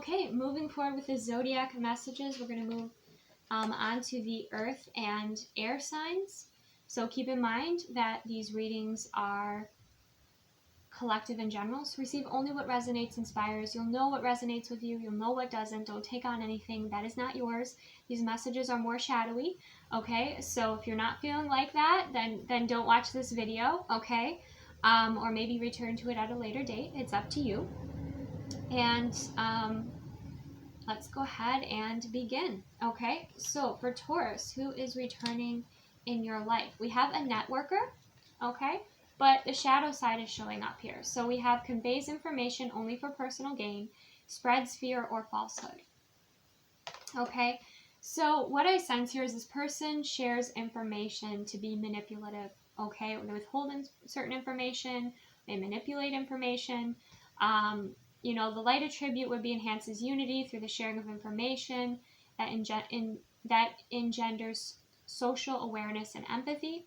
Okay, moving forward with the Zodiac messages, we're going to move on to the earth and air signs. So keep in mind that these readings are collective in general, so receive only what resonates, inspires. You'll know what resonates with you, you'll know what doesn't. Don't take on anything that is not yours. These messages are more shadowy, okay? So if you're not feeling like that, then don't watch this video, okay? Or maybe return to it at a later date. It's up to you. And let's go ahead and begin, okay? So for Taurus, who is returning in your life? We have a networker, okay? But the shadow side is showing up here. So we have conveys information only for personal gain, spreads fear or falsehood. Okay, so what I sense here is this person shares information to be manipulative. Okay, they withhold certain information, they manipulate information. You know, the light attribute would be enhances unity through the sharing of information that engenders social awareness and empathy.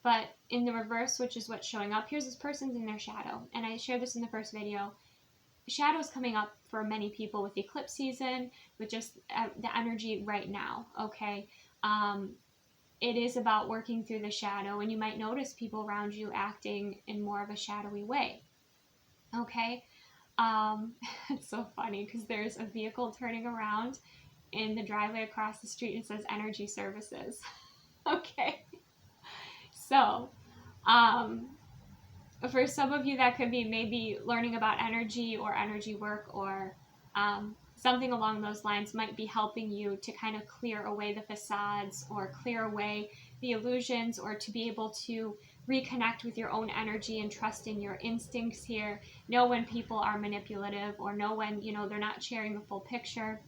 But in the reverse, which is what's showing up, here's this person's in their shadow. And I shared this in the first video. Shadow is coming up for many people with eclipse season, with just the energy right now, okay? It is about working through the shadow, and you might notice people around you acting in more of a shadowy way, okay? It's so funny because there's a vehicle turning around in the driveway across the street and it says energy services, okay? So, for some of you, that could be maybe learning about energy or energy work or something along those lines might be helping you to kind of clear away the facades or clear away the illusions, or to be able to reconnect with your own energy and trust in your instincts here. Know when people are manipulative, or know when, you know, they're not sharing the full picture,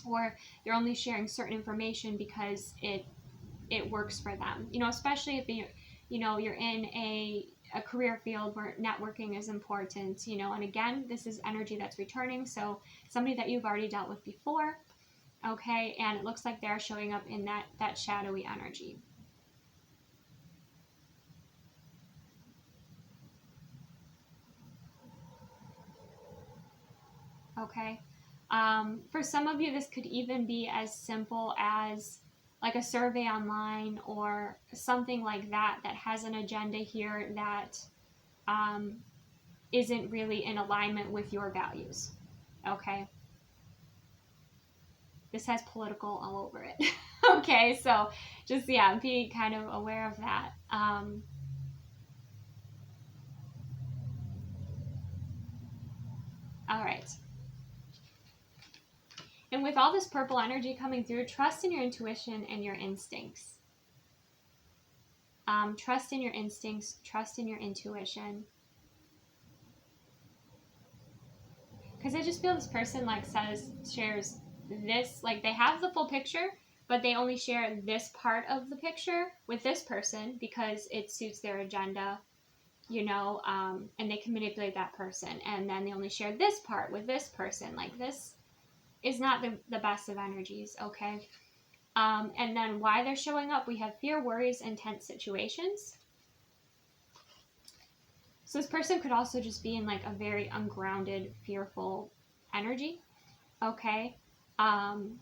or they're only sharing certain information because it works for them, you know, especially if you're in a career field where networking is important, you know. And again, this is energy that's returning, so somebody that you've already dealt with before, okay, and it looks like they're showing up in that shadowy energy. Okay, for some of you, this could even be as simple as like a survey online or something like that has an agenda here that isn't really in alignment with your values, okay? This has political all over it, okay? So just, yeah, be kind of aware of that. All right. And with all this purple energy coming through, trust in your intuition and your instincts. Trust in your instincts, trust in your intuition. Because I just feel this person like shares this, like they have the full picture, but they only share this part of the picture with this person because it suits their agenda, you know, and they can manipulate that person. And then they only share this part with this person. Like, this is not the best of energies, okay? And then why they're showing up, we have fear, worries, and tense situations. So this person could also just be in like a very ungrounded, fearful energy, okay? And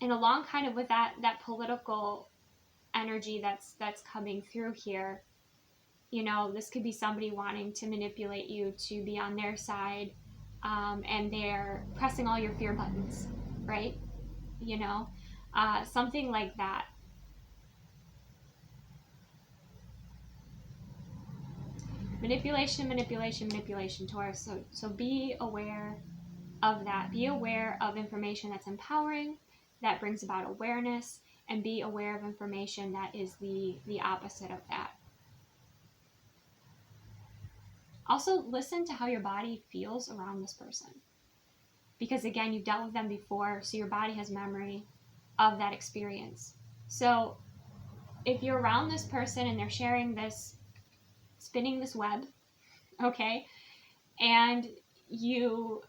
along kind of with that political energy that's coming through here, you know, this could be somebody wanting to manipulate you to be on their side, and they're pressing all your fear buttons, right? You know, something like that. Manipulation, manipulation, manipulation, Taurus. So be aware of that. Be aware of information that's empowering, that brings about awareness, and be aware of information that is the opposite of that. Also, listen to how your body feels around this person. Because again, you've dealt with them before, so your body has memory of that experience. So if you're around this person and they're sharing this, spinning this web, okay, and you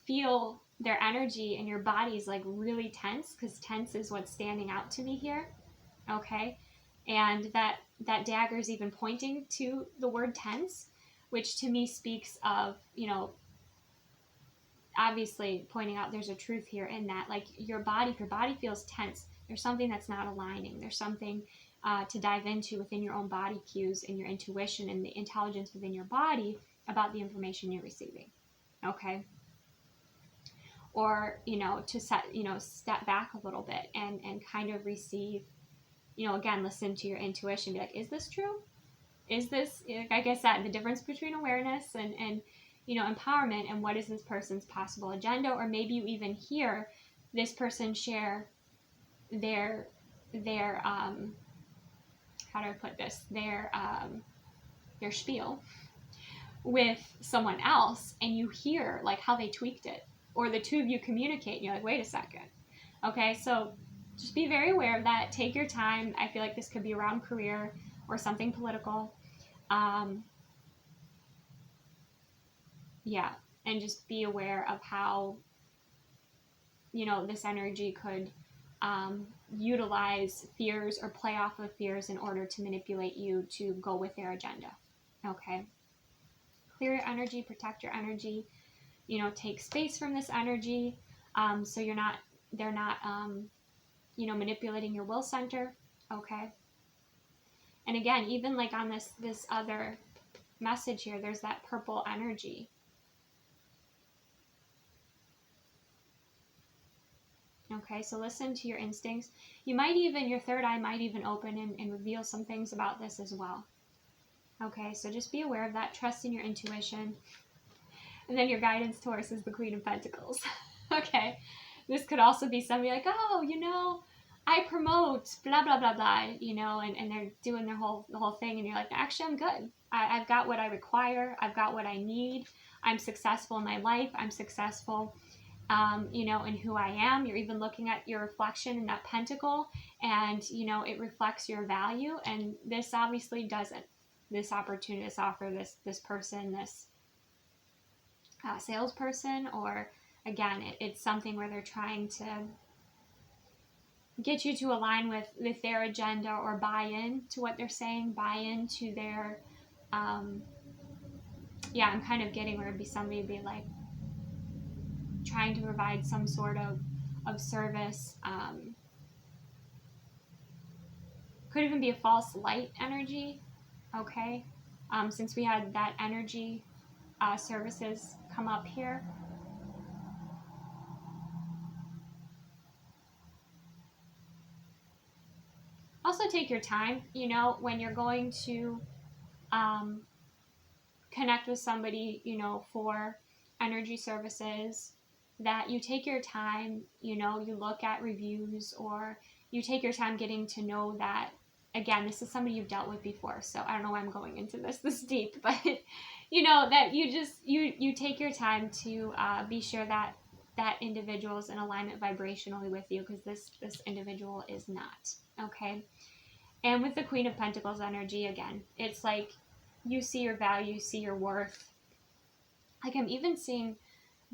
feel their energy and your body's like really tense, because tense is what's standing out to me here, okay, and that dagger is even pointing to the word tense, which to me speaks of, obviously pointing out there's a truth here in that, like, your body, if your body feels tense, there's something that's not aligning. There's something to dive into within your own body cues and your intuition and the intelligence within your body about the information you're receiving. Okay. Or, to step back a little bit and kind of receive, again, listen to your intuition, be like, is this true? Is this, like I said, the difference between awareness and empowerment, and what is this person's possible agenda? Or maybe you even hear this person share their how do I put this, their spiel with someone else, and you hear like how they tweaked it, or the two of you communicate and you're like, wait a second. Okay, so just be very aware of that. Take your time. I feel like this could be around career or something political. Yeah, and just be aware of how, this energy could utilize fears or play off of fears in order to manipulate you to go with their agenda. Okay. Clear your energy, protect your energy, take space from this energy, so they're not manipulating your will center. Okay. And again, even like on this other message here, there's that purple energy. Okay, so listen to your instincts. You might even, your third eye might even open and reveal some things about this as well. Okay, so just be aware of that. Trust in your intuition. And then your guidance, Taurus, is the Queen of Pentacles. Okay, this could also be somebody like, oh, I promote blah, blah, blah, blah, and they're doing the whole thing. And you're like, actually, I'm good. I've got what I require. I've got what I need. I'm successful in my life. I'm successful in who I am. You're even looking at your reflection in that pentacle, and, it reflects your value. And this obviously doesn't. This opportunity, this offer, this person, this salesperson, or again, it's something where they're trying to get you to align with their agenda, or buy in to what they're saying, buy into their, I'm kind of getting where it'd be somebody be like, trying to provide some sort of service. Could even be a false light energy. Okay. Since we had that energy services come up here. Also take your time, when you're going to connect with somebody, for energy services, that you take your time, you look at reviews, or you take your time getting to know that, again, this is somebody you've dealt with before. So I don't know why I'm going into this deep, but that you take your time to be sure that individual is in alignment vibrationally with you, because this individual is not. Okay. And with the Queen of Pentacles energy, again, it's like you see your value, you see your worth. Like, I'm even seeing,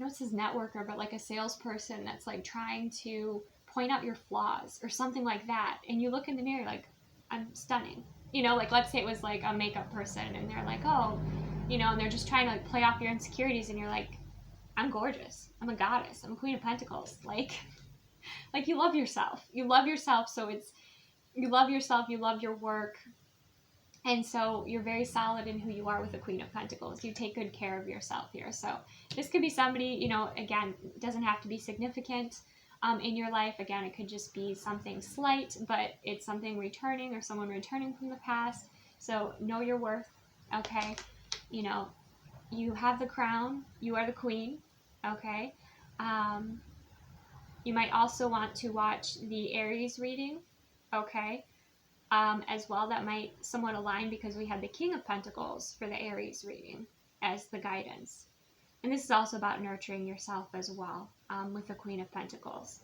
it says networker, but like a salesperson that's like trying to point out your flaws or something like that. And you look in the mirror like, I'm stunning. Like, let's say it was like a makeup person, and they're like, oh, and they're just trying to like play off your insecurities, and you're like, I'm gorgeous. I'm a goddess. I'm a Queen of Pentacles. Like you love yourself. You love yourself. So you love yourself. You love your work. And so you're very solid in who you are with the Queen of Pentacles. You take good care of yourself here. So this could be somebody, again, it doesn't have to be significant in your life. Again, it could just be something slight, but it's something returning, or someone returning from the past. So know your worth, okay? You have the crown. You are the queen, okay? You might also want to watch the Aries reading, okay? As well, that might somewhat align, because we had the King of Pentacles for the Aries reading as the guidance. And this is also about nurturing yourself as well, with the Queen of Pentacles.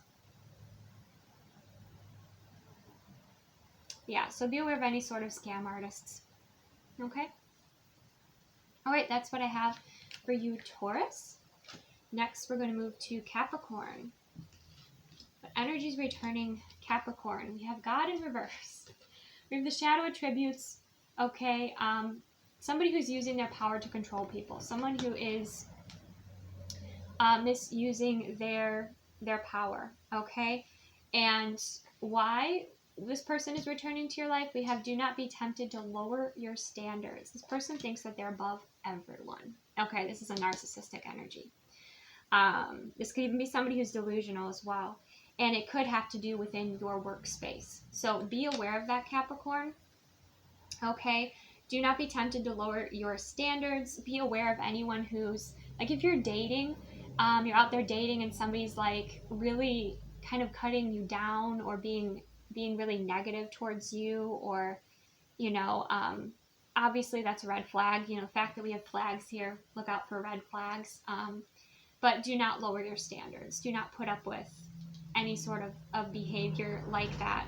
Yeah, so be aware of any sort of scam artists. Okay? All right, that's what I have for you, Taurus. Next, we're going to move to Capricorn. But energy's returning Capricorn. We have God in reverse. We have the shadow attributes, okay, somebody who's using their power to control people, someone who is misusing their power, okay? And why this person is returning to your life, we have do not be tempted to lower your standards. This person thinks that they're above everyone. Okay, this is a narcissistic energy. This could even be somebody who's delusional as well. And it could have to do within your workspace. So be aware of that, Capricorn. Okay, do not be tempted to lower your standards. Be aware of anyone who's, like, if you're dating, you're out there dating and somebody's like really kind of cutting you down or being really negative towards you, or, you know, obviously that's a red flag. You know, the fact that we have flags here, look out for red flags. But do not lower your standards. Do not put up with any sort of behavior like that.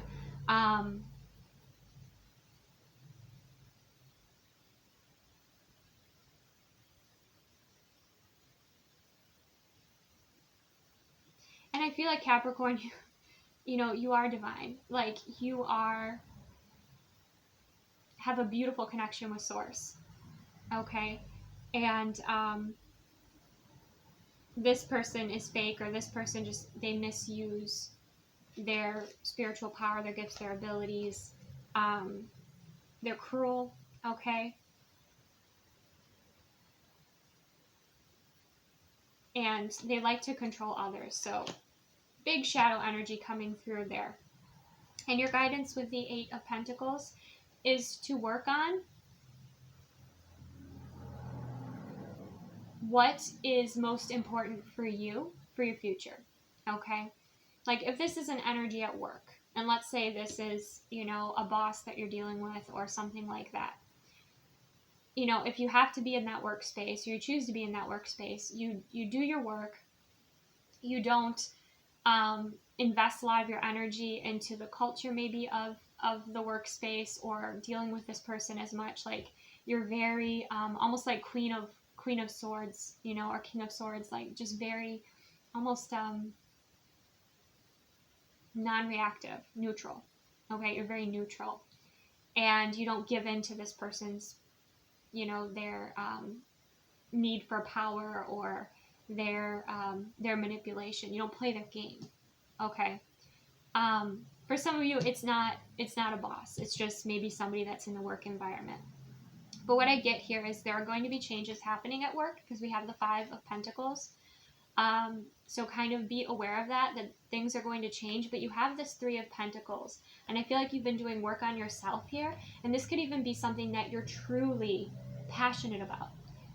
And I feel like Capricorn, you know, you are divine. Like, you have a beautiful connection with Source. Okay? And this person is fake, or this person just, they misuse their spiritual power, their gifts, their abilities. They're cruel, okay? And they like to control others. So big shadow energy coming through there. And your guidance with the 8 of Pentacles is to work on what is most important for you, for your future, okay? Like, if this is an energy at work, and let's say this is, you know, a boss that you're dealing with or something like that. You know, if you have to be in that workspace, or you choose to be in that workspace, you do your work. You don't invest a lot of your energy into the culture maybe of the workspace, or dealing with this person as much. Like, you're very almost like Queen of Swords, you know, or King of Swords, like just very almost non-reactive, neutral. Okay, you're very neutral, and you don't give in to this person's, you know, their need for power, or their manipulation. You don't play their game. Okay. For some of you, it's not a boss. It's just maybe somebody that's in the work environment. But what I get here is there are going to be changes happening at work, because we have the 5 of Pentacles. So kind of be aware of that things are going to change. But you have this 3 of Pentacles, and I feel like you've been doing work on yourself here. And this could even be something that you're truly passionate about,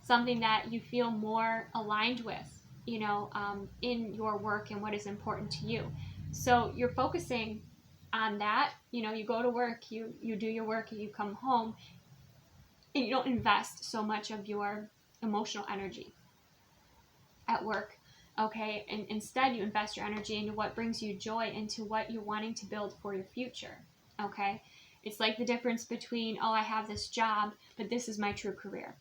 something that you feel more aligned with, you know, in your work and what is important to you. So you're focusing on that. You know, you go to work, you do your work, and you come home, and you don't invest so much of your emotional energy at work, okay? And instead you invest your energy into what brings you joy, into what you're wanting to build for your future, okay? It's like the difference between, oh, I have this job, but this is my true career,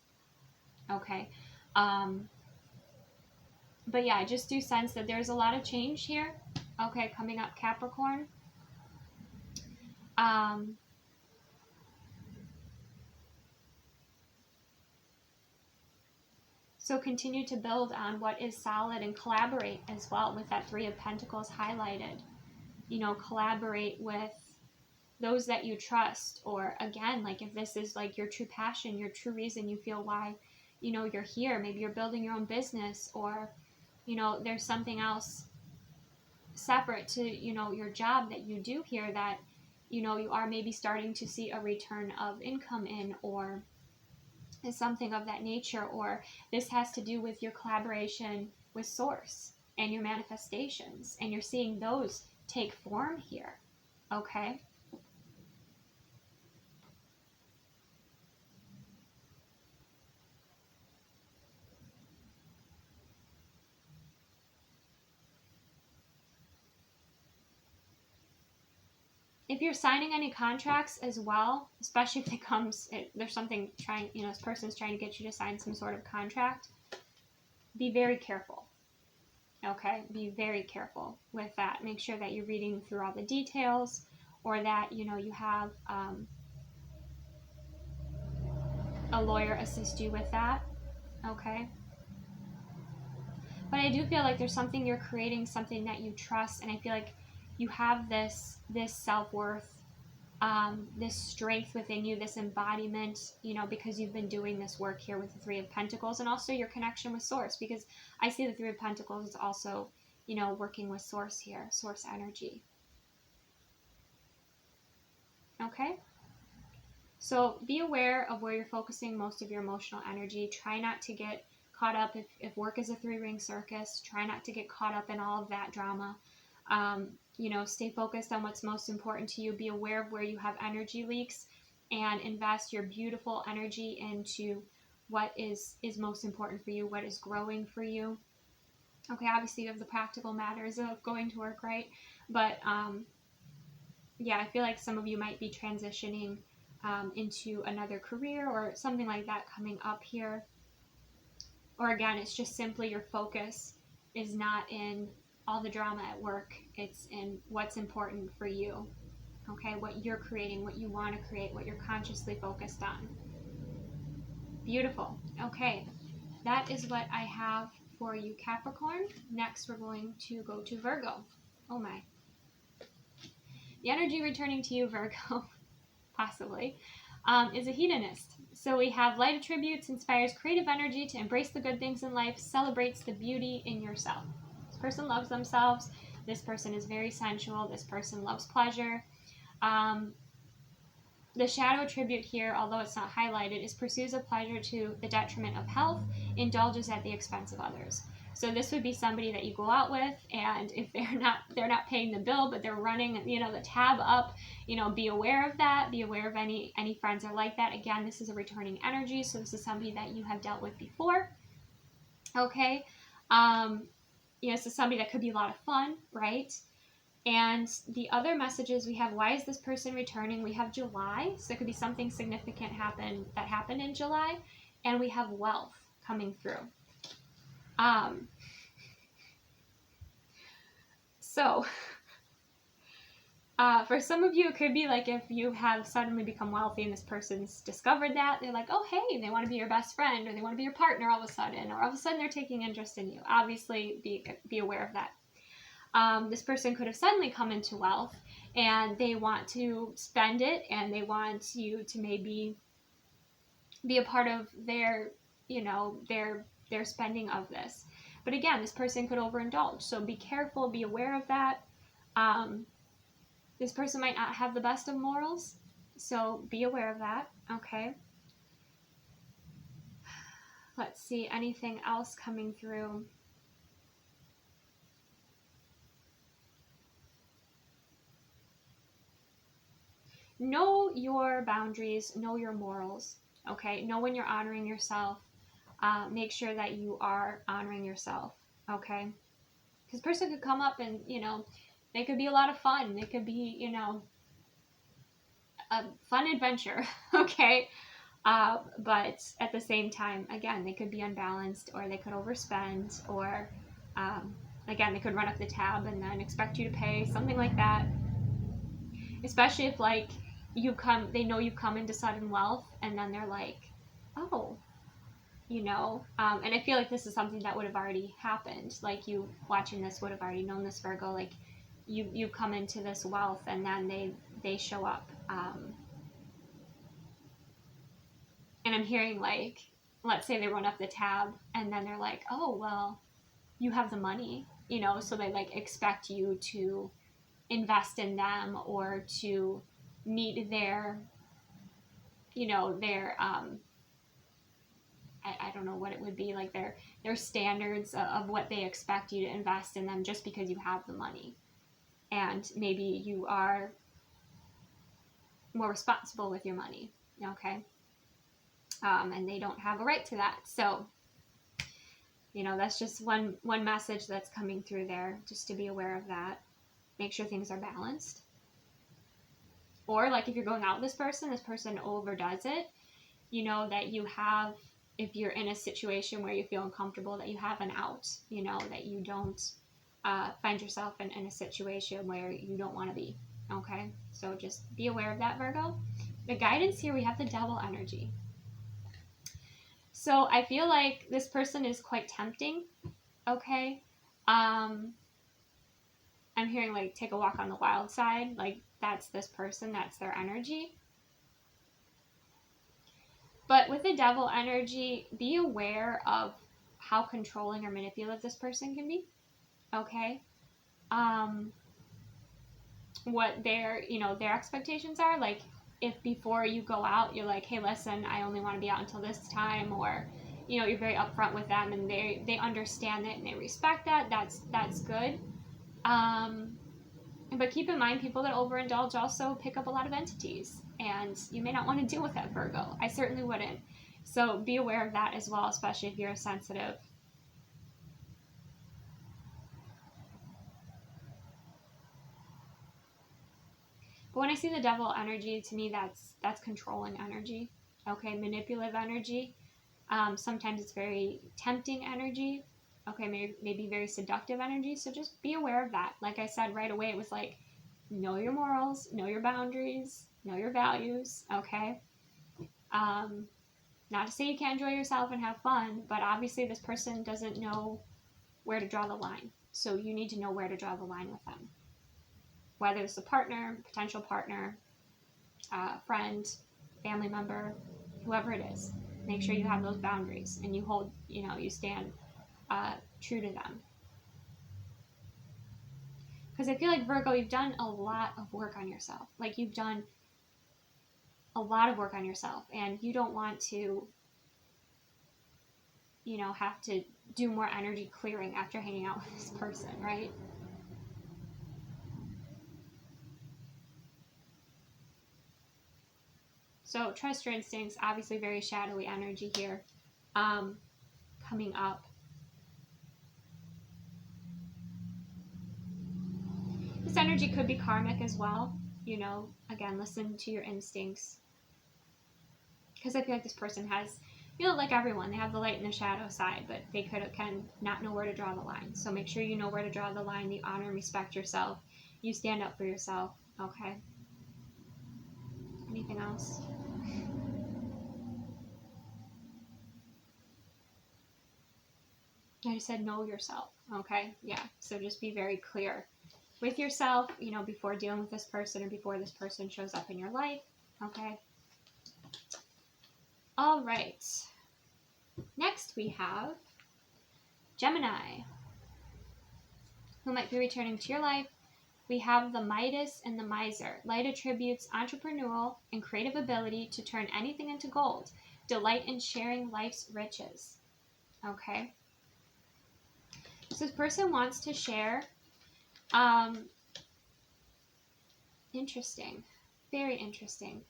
okay? But yeah, I just do sense that there's a lot of change here, okay, coming up, Capricorn. So continue to build on what is solid, and collaborate as well with that 3 of Pentacles highlighted. You know, collaborate with those that you trust, or again, like if this is like your true passion, your true reason you feel why, you know, you're here. Maybe you're building your own business, or, you know, there's something else separate to, you know, your job that you do here that, you know, you are maybe starting to see a return of income in, or something of that nature. Or this has to do with your collaboration with Source and your manifestations, and you're seeing those take form here, okay? If you're signing any contracts as well, especially if there's something trying, you know, this person's trying to get you to sign some sort of contract, be very careful. Okay, be very careful with that. Make sure that you're reading through all the details, or that, you know, you have a lawyer assist you with that, okay? But I do feel like there's something you're creating, something that you trust, and I feel like you have this self-worth, this strength within you, this embodiment, you know, because you've been doing this work here with the Three of Pentacles, and also your connection with Source, because I see the Three of Pentacles is also, you know, working with Source here, Source energy. Okay? So be aware of where you're focusing most of your emotional energy. Try not to get caught up, if work is a three-ring circus, try not to get caught up in all of that drama. You know, stay focused on what's most important to you. Be aware of where you have energy leaks and invest your beautiful energy into what is most important for you, what is growing for you. Okay, obviously you have the practical matters of going to work, right? But yeah, I feel like some of you might be transitioning into another career or something like that coming up here. Or again, it's just simply your focus is not in all the drama at work. It's in what's important for you. Okay, what you're creating, what you want to create, what you're consciously focused on. Beautiful. Okay, that is what I have for you, Capricorn. Next, we're going to go to Virgo. Oh my. The energy returning to you, Virgo, possibly, is a hedonist. So we have light attributes, inspires creative energy to embrace the good things in life, celebrates the beauty in yourself. This person loves themselves. This person is very sensual. This person loves pleasure. The shadow attribute here, although it's not highlighted, is pursues of pleasure to the detriment of health, indulges at the expense of others. So this would be somebody that you go out with, and if they're not paying the bill, but they're running, you know, the tab up, you know, be aware of that. Be aware of any friends are like that. Again, this is a returning energy, so this is somebody that you have dealt with before. Okay, you know, this is somebody that could be a lot of fun, right? And the other messages we have, why is this person returning? We have July, so it could be something significant that happened in July, and we have wealth coming through. So for some of you, it could be like if you have suddenly become wealthy and this person's discovered that, they're like, oh, hey, they want to be your best friend, or they want to be your partner all of a sudden, or all of a sudden they're taking interest in you. Obviously, be aware of that. This person could have suddenly come into wealth and they want to spend it, and they want you to maybe be a part of their, you know, their spending of this. But again, this person could overindulge, so be careful, be aware of that. This person might not have the best of morals, so be aware of that, okay? Let's see, anything else coming through? Know your boundaries, know your morals, okay? Know when you're honoring yourself. Make sure that you are honoring yourself, okay? Because person could come up and, you know, they could be a lot of fun. They could be, you know, a fun adventure, okay? But at the same time, again, they could be unbalanced, or they could overspend, or again, they could run up the tab and then expect you to pay, something like that. Especially if, like, they know you come into sudden wealth, and then they're like, oh, you know, and I feel like this is something that would have already happened. Like, you watching this would have already known this, Virgo. Like, you come into this wealth, and then they show up. And I'm hearing, like, let's say they run up the tab, and then they're like, oh, well, you have the money, you know, so they, like, expect you to invest in them, or to meet their, you know, their, I don't know what it would be, like their standards of what they expect you to invest in them, just because you have the money. And maybe you are more responsible with your money, okay? And they don't have a right to that. So, you know, that's just one message that's coming through there, just to be aware of that. Make sure things are balanced. Or, like, if you're going out with this person overdoes it, you know, that you have, if you're in a situation where you feel uncomfortable, that you have an out, you know, that you don't find yourself in a situation where you don't want to be, okay? So just be aware of that, Virgo. The guidance here, we have the Devil energy. So I feel like this person is quite tempting, okay? I'm hearing like take a walk on the wild side, like that's this person, that's their energy. But with the devil energy, be aware of how controlling or manipulative this person can be, okay? What their, their expectations are. Like if before you go out, you're like, hey, listen, I only want to be out until this time, or, you're very upfront with them and they understand it and they respect that, that's good. But keep in mind, people that overindulge also pick up a lot of entities, and you may not want to deal with that, Virgo. I certainly wouldn't. So be aware of that as well, especially if you're sensitive. But when I see the devil energy, to me, that's controlling energy, okay, manipulative energy. Sometimes it's very tempting energy, okay, maybe very seductive energy. So just be aware of that. Like I said right away, it was like, know your morals, know your boundaries, know your values, okay? Not to say you can't enjoy yourself and have fun, but obviously this person doesn't know where to draw the line. So you need to know where to draw the line with them. Whether it's a partner, potential partner, friend, family member, whoever it is. Make sure you have those boundaries and you hold, you stand true to them. Because I feel like, Virgo, you've done a lot of work on yourself. Like, you've done a lot of work on yourself, and you don't want to, have to do more energy clearing after hanging out with this person, right? So trust your instincts. Obviously very shadowy energy here coming up. This energy could be karmic as well. Again, listen to your instincts. Because I feel like this person has, like everyone, they have the light and the shadow side, but they can not know where to draw the line. So make sure you know where to draw the line. You honor and respect yourself. You stand up for yourself, okay? Anything else? I just said know yourself, okay? Yeah, so just be very clear with yourself, before dealing with this person or before this person shows up in your life, okay? All right. Next we have Gemini, who might be returning to your life. We have the Midas and the Miser. Light attributes entrepreneurial and creative ability to turn anything into gold. Delight in sharing life's riches, okay? So this person wants to share. Interesting. Very interesting.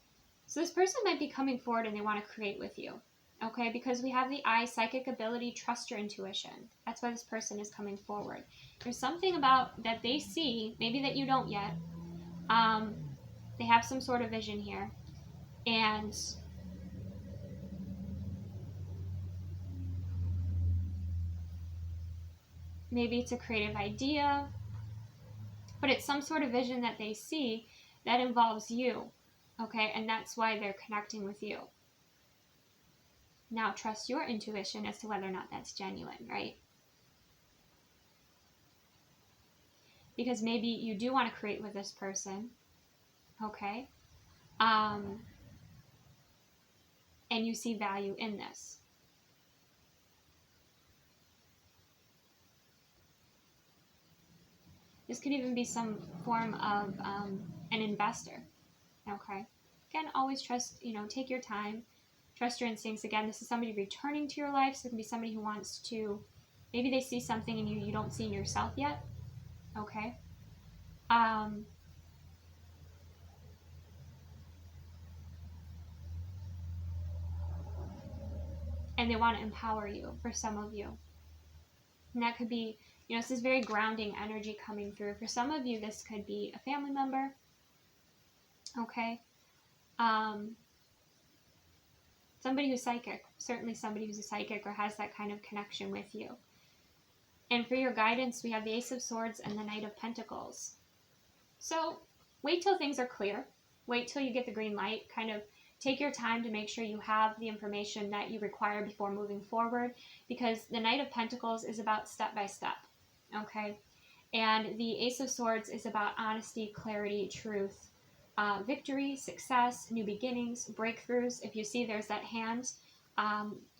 So this person might be coming forward and they want to create with you. Okay, because we have the I, psychic ability, trust your intuition. That's why this person is coming forward. There's something about that they see, maybe that you don't yet. They have some sort of vision here. And maybe it's a creative idea, but it's some sort of vision that they see that involves you. Okay, and that's why they're connecting with you. Now trust your intuition as to whether or not that's genuine, right? Because maybe you do want to create with this person, okay? And you see value in this. This could even be some form of an investor, okay? Again, always trust, take your time, trust your instincts. Again, this is somebody returning to your life, so it can be somebody who wants to, maybe they see something in you don't see in yourself yet, okay? And they want to empower you, for some of you. And that could be, this is very grounding energy coming through. For some of you, this could be a family member, okay? Somebody who's psychic, certainly somebody who's a psychic or has that kind of connection with you. And for your guidance, we have the Ace of Swords and the Knight of Pentacles. So wait till things are clear. Wait till you get the green light. Kind of Take your time to make sure you have the information that you require before moving forward, because the Knight of Pentacles is about step by step, okay? And the Ace of Swords is about honesty, clarity, truth, victory, success, new beginnings, breakthroughs. If you see there's that hand,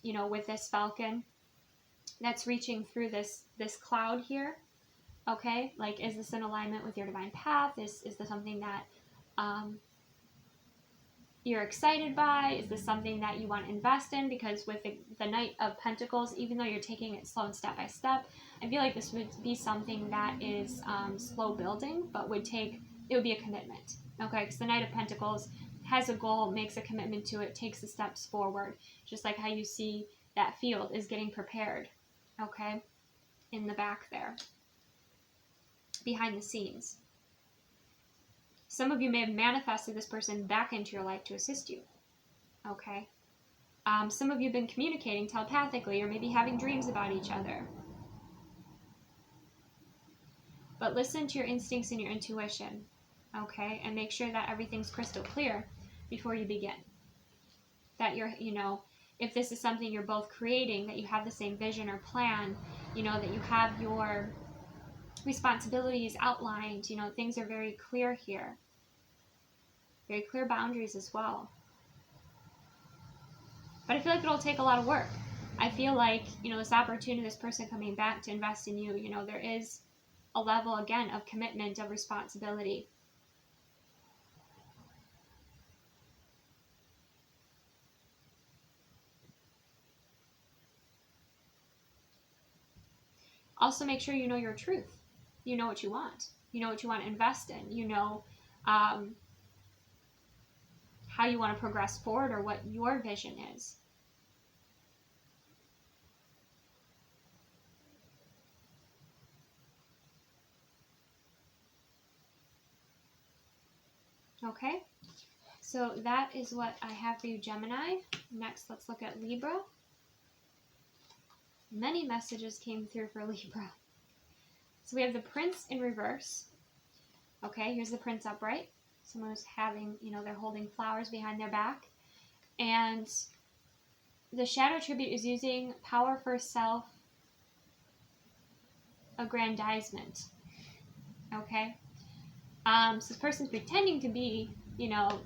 you know, with this falcon that's reaching through this cloud here, okay? Like, is this in alignment with your divine path? Is this something that you're excited by? Is this something that you want to invest in? Because with the Knight of Pentacles, even though you're taking it slow and step by step, I feel like this would be something that is slow building, but it would be a commitment, okay? Because the Knight of Pentacles has a goal, makes a commitment to it, takes the steps forward, just like how you see that field is getting prepared, okay? In the back there, behind the scenes. Some of you may have manifested this person back into your life to assist you, okay? Some of you have been communicating telepathically or maybe having dreams about each other. But listen to your instincts and your intuition, okay? And make sure that everything's crystal clear before you begin. That you're, you know, if this is something you're both creating, that you have the same vision or plan, you know, that you have your responsibilities outlined, you know, things are very clear here. Very clear boundaries as well. But I feel like it'll take a lot of work. I feel like, you know, this opportunity, this person coming back to invest in you, you know, there is a level, again, of commitment, of responsibility. Also, make sure you know your truth. You know what you want. You know what you want to invest in. You know how you want to progress forward, or what your vision is. Okay, so that is what I have for you, Gemini. Next, let's look at Libra. Many messages came through for Libra. So we have the Prince in reverse. Okay, here's the Prince upright. Someone who's having, you know, they're holding flowers behind their back. And the shadow tribute is using power for self-aggrandizement. Okay? So this person's pretending to be, you know,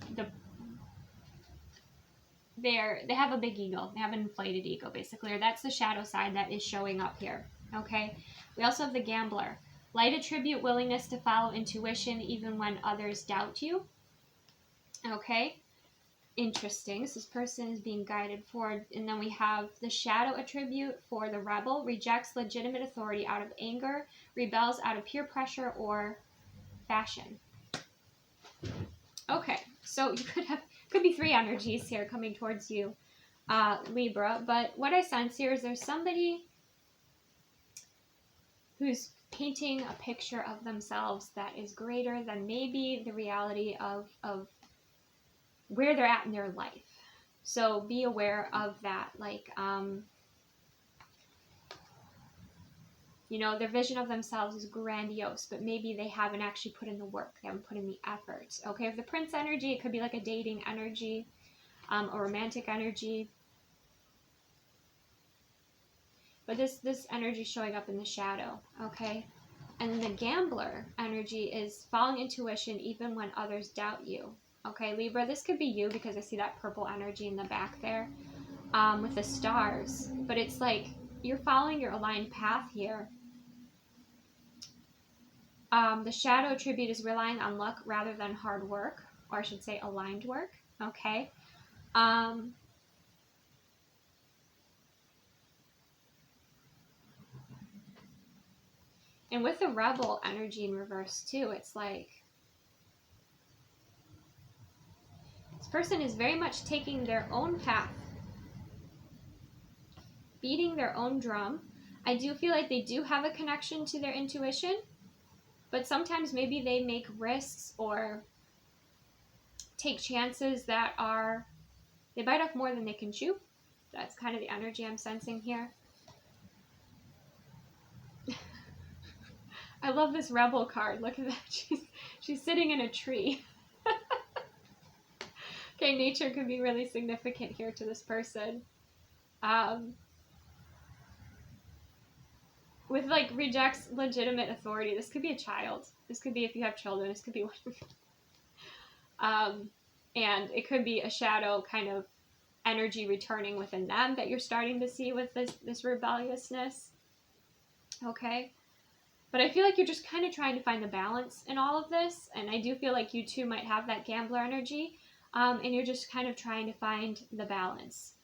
they have a big ego. They have an inflated ego, basically. Or that's the shadow side that is showing up here. Okay? We also have the Gambler. Light attribute willingness to follow intuition even when others doubt you. Okay? Interesting. So this person is being guided forward. And then we have the shadow attribute for the Rebel. Rejects legitimate authority out of anger. Rebels out of peer pressure or fashion. Okay. So you could be three energies here coming towards you, Libra. But what I sense here is there's somebody who's painting a picture of themselves that is greater than maybe the reality of where they're at in their life. So be aware of that. Like, you know, their vision of themselves is grandiose, but maybe they haven't actually put in the work. They haven't put in the effort. Okay, if the Prince energy, it could be like a dating energy, a romantic energy. But this energy is showing up in the shadow, okay? And the Gambler energy is following intuition even when others doubt you. Okay, Libra, this could be you because I see that purple energy in the back there with the stars. But it's like you're following your aligned path here. The shadow attribute is relying on luck rather than hard work, or I should say aligned work, okay? And with the Rebel energy in reverse too, it's like this person is very much taking their own path, beating their own drum. I do feel like they do have a connection to their intuition, but sometimes maybe they make risks or take chances that they bite off more than they can chew. That's kind of the energy I'm sensing here. I love this Rebel card. Look at that. She's sitting in a tree. Okay, say nature could be really significant here to this person. With like rejects legitimate authority. This could be a child. This could be if you have children. This could be one. And it could be a shadow kind of energy returning within them that you're starting to see with this rebelliousness. Okay. But I feel like you're just kind of trying to find the balance in all of this. And I do feel like you too might have that gambler energy. And you're just kind of trying to find the balance.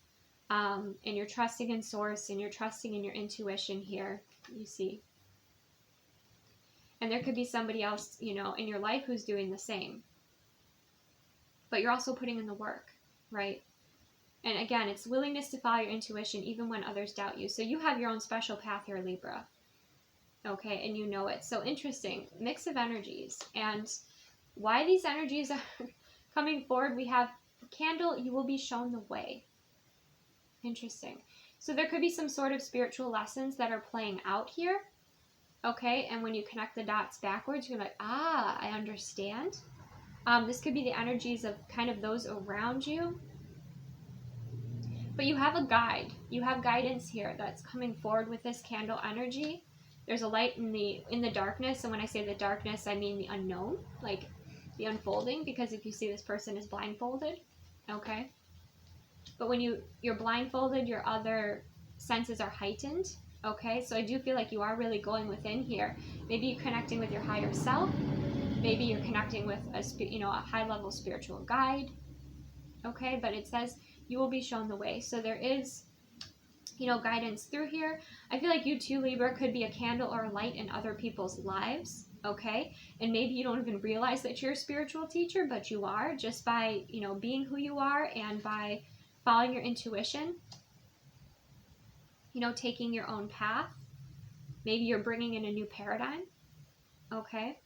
And you're trusting in source and you're trusting in your intuition here, you see. And there could be somebody else, you know, in your life who's doing the same. But you're also putting in the work, right? And again, it's willingness to follow your intuition even when others doubt you. So you have your own special path here, Libra. Okay, and you know it. So interesting. Mix of energies. And why these energies are coming forward, we have candle, you will be shown the way. Interesting. So there could be some sort of spiritual lessons that are playing out here. Okay, and when you connect the dots backwards, you're like, ah, I understand. This could be the energies of kind of those around you. But you have a guide. You have guidance here that's coming forward with this candle energy. There's a light in the darkness. And when I say the darkness, I mean the unknown, like the unfolding. Because if you see this person is blindfolded, okay? But when you're blindfolded, your other senses are heightened, okay? So I do feel like you are really going within here. Maybe you're connecting with your higher self. Maybe you're connecting with a high-level spiritual guide, okay? But it says you will be shown the way. So there is, guidance through here. I feel like you too, Libra, could be a candle or a light in other people's lives, okay? And maybe you don't even realize that you're a spiritual teacher, but you are, just by, being who you are and by following your intuition, taking your own path. Maybe you're bringing in a new paradigm, okay?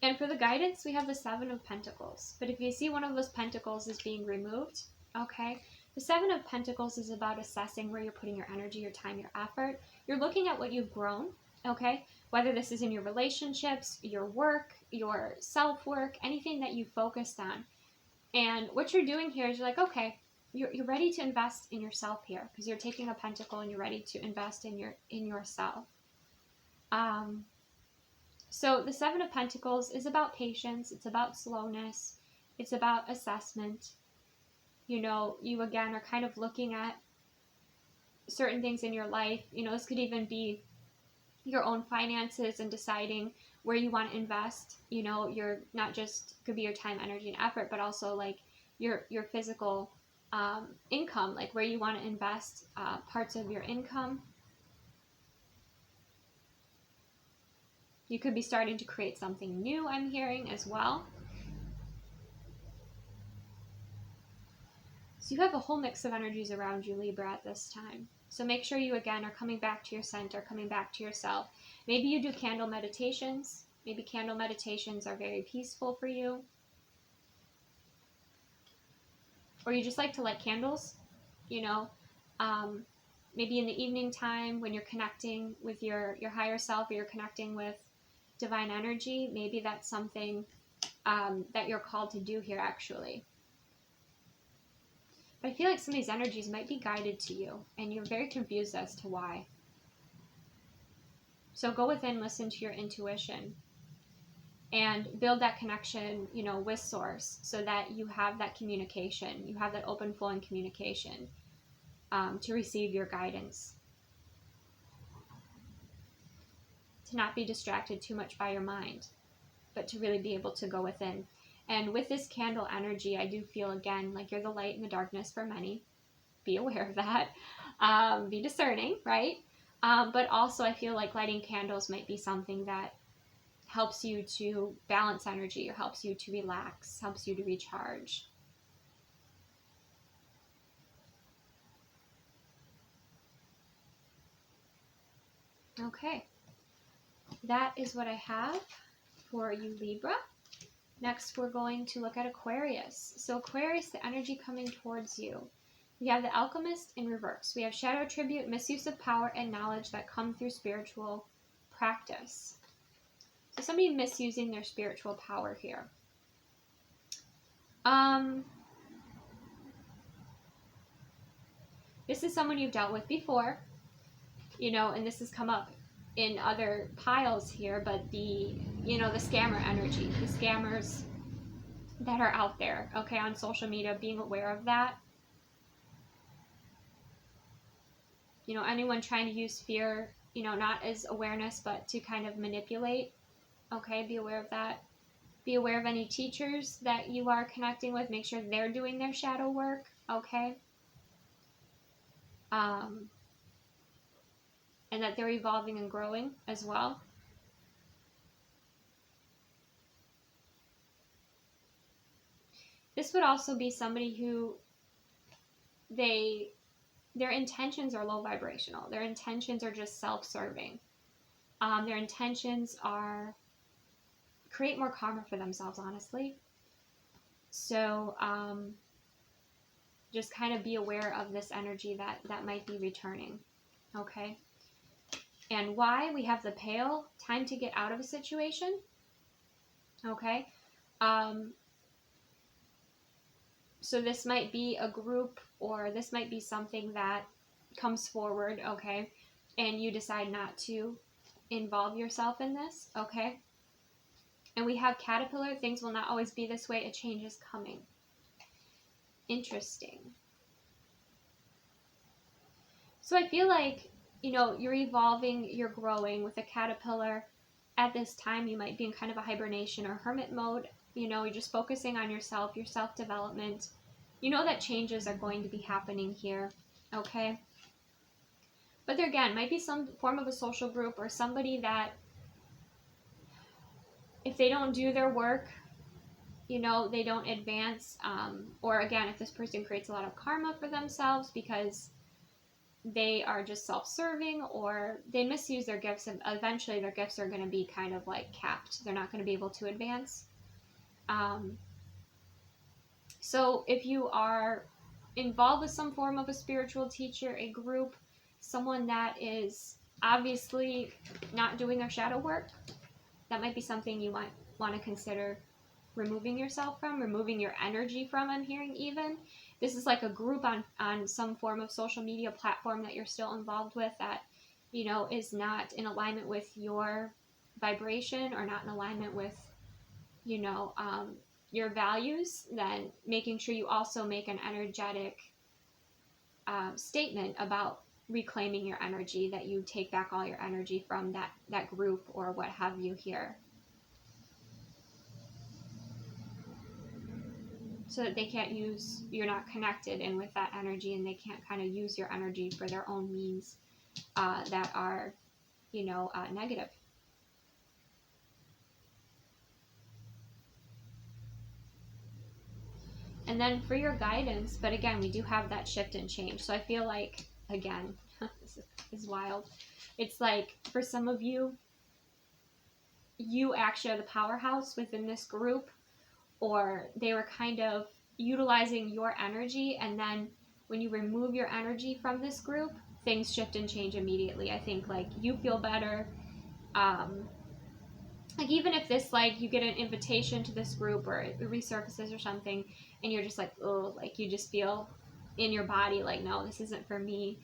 And for the guidance, we have the Seven of Pentacles. But if you see one of those pentacles is being removed, okay, the Seven of Pentacles is about assessing where you're putting your energy, your time, your effort. You're looking at what you've grown, okay, whether this is in your relationships, your work, your self-work, anything that you focused on. And what you're doing here is you're like, okay, you're ready to invest in yourself here because you're taking a pentacle and you're ready to invest in yourself. So the Seven of Pentacles is about patience. It's about slowness. It's about assessment. You again are kind of looking at certain things in your life. This could even be your own finances and deciding where you want to invest. You're not just, could be your time, energy, and effort, but also like your physical income, like where you want to invest parts of your income. You could be starting to create something new, I'm hearing, as well. So you have a whole mix of energies around you, Libra, at this time. So make sure you, again, are coming back to your center, coming back to yourself. Maybe you do candle meditations. Maybe candle meditations are very peaceful for you. Or you just like to light candles, maybe in the evening time when you're connecting with your higher self, or you're connecting with divine energy. Maybe that's something that you're called to do here, actually. But I feel like some of these energies might be guided to you, and you're very confused as to why. So go within, listen to your intuition, and build that connection, with Source, so that you have that communication, you have that open, flowing communication to receive your guidance. To not be distracted too much by your mind, but to really be able to go within. And with this candle energy, I do feel, again, like you're the light in the darkness for many. Be aware of that. Be discerning, right? But also I feel like lighting candles might be something that helps you to balance energy, or helps you to relax, helps you to recharge. Okay. That is what I have for you, Libra. Next, we're going to look at Aquarius. So Aquarius, the energy coming towards you. We have the Alchemist in reverse. We have shadow tribute, misuse of power and knowledge that come through spiritual practice. So somebody misusing their spiritual power here. This is someone you've dealt with before, you know, and this has come up in other piles here, but the scammer energy, the scammers that are out there, okay, on social media, being aware of that. You know, anyone trying to use fear, you know, not as awareness, but to kind of manipulate, okay, be aware of that. Be aware of any teachers that you are connecting with. Make sure they're doing their shadow work, okay? And that they're evolving and growing as well. This would also be somebody who their intentions are low vibrational. Their intentions are just self-serving. Their intentions are create more karma for themselves, honestly. So just kind of be aware of this energy that might be returning, okay? And why? We have the Pale, time to get out of a situation, okay? So this might be a group, or this might be something that comes forward, okay? And you decide not to involve yourself in this, okay? And we have Caterpillar, things will not always be this way, a change is coming. Interesting. So I feel like, you know, you're evolving, you're growing with a Caterpillar. At this time, you might be in kind of a hibernation or hermit mode. You know, you're just focusing on yourself, your self-development. You know that changes are going to be happening here, okay? But there again, might be some form of a social group or somebody that, if they don't do their work, you know, they don't advance. Or again, if this person creates a lot of karma for themselves because they are just self-serving, or they misuse their gifts, and eventually their gifts are going to be kind of like capped. They're not going to be able to advance. So if you are involved with some form of a spiritual teacher, a group, someone that is obviously not doing their shadow work, that might be something you might want to consider removing yourself from, removing your energy from, I'm hearing even. This is like a group on some form of social media platform that you're still involved with that, you know, is not in alignment with your vibration, or not in alignment with, you know, your values. Then making sure you also make an energetic statement about reclaiming your energy, that you take back all your energy from that group or what have you here, so that they can't use, you're not connected in with that energy, and they can't kind of use your energy for their own means that are, you know, negative. And then for your guidance, but again, we do have that shift and change. So I feel like, again, this is wild. It's like, for some of you, you actually are the powerhouse within this group, or they were kind of utilizing your energy, and then when you remove your energy from this group, things shift and change immediately. I think, like, you feel better. Like, even if this, like, you get an invitation to this group, or it resurfaces or something, and you're just like, oh, like, you just feel in your body like, no, this isn't for me.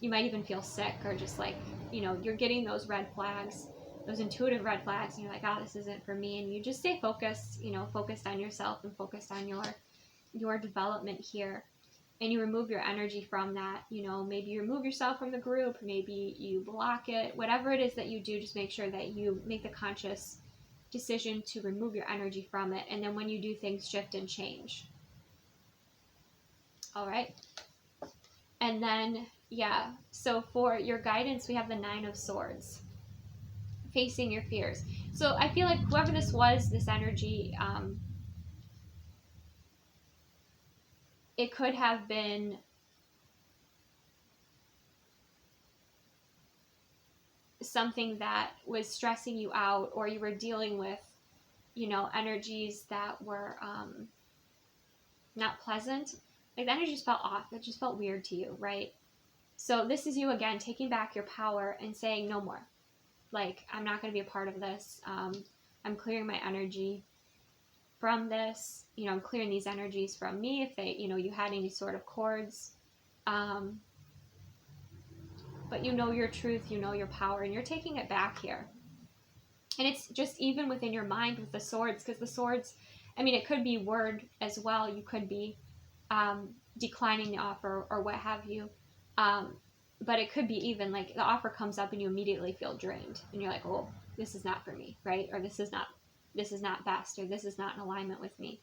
You might even feel sick, or just like, you know, you're getting those red flags, those intuitive red flags, and you're like, oh, this isn't for me. And you just stay focused, you know, focused on yourself and focused on your development here. And you remove your energy from that. You know, maybe you remove yourself from the group, maybe you block it, whatever it is that you do, just make sure that you make the conscious decision to remove your energy from it. And then when you do, things shift and change. All right. And then, yeah, so for your guidance, we have the 9 of Swords. Facing your fears. So I feel like whoever this was, this energy, it could have been something that was stressing you out, or you were dealing with, you know, energies that were not pleasant. Like, the energy just felt off. It just felt weird to you, right? So this is you again taking back your power and saying no more. Like, I'm not going to be a part of this. I'm clearing my energy from this. You know, I'm clearing these energies from me. If they, you know, you had any sort of cords. But you know your truth, you know your power, and you're taking it back here. And it's just even within your mind with the swords, because the swords, I mean, it could be word as well. You could be declining the offer or what have you. But it could be even like the offer comes up and you immediately feel drained. And you're like, oh, this is not for me, right? Or this is not best, or this is not in alignment with me.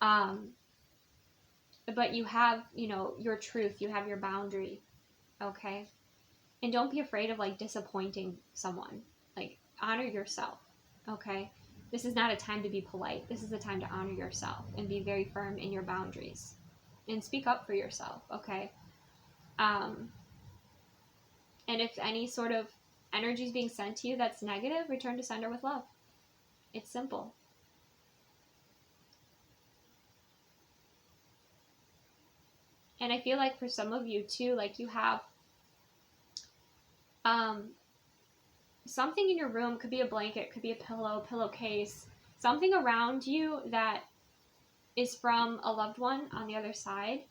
But you have, you know, your truth, you have your boundary, okay? And don't be afraid of like disappointing someone. Like, honor yourself, okay? This is not a time to be polite. This is a time to honor yourself and be very firm in your boundaries and speak up for yourself, okay? And if any sort of energy is being sent to you that's negative, return to sender with love. It's simple. And I feel like for some of you too, like you have something in your room, could be a blanket, could be a pillow, pillowcase, something around you that is from a loved one on the other side,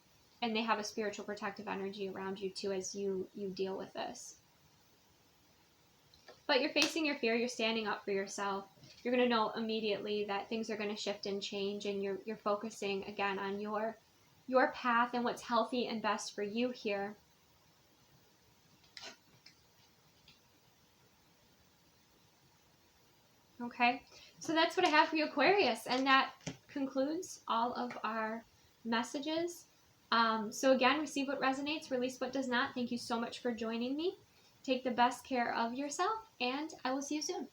and they have a spiritual protective energy around you too as you deal with this. But you're facing your fear, you're standing up for yourself. You're going to know immediately that things are going to shift and change, and you're focusing again on your path and what's healthy and best for you here. Okay, so that's what I have for you, Aquarius, and that concludes all of our messages. So again, receive what resonates, release what does not. Thank you so much for joining me. Take the best care of yourself, and I will see you soon.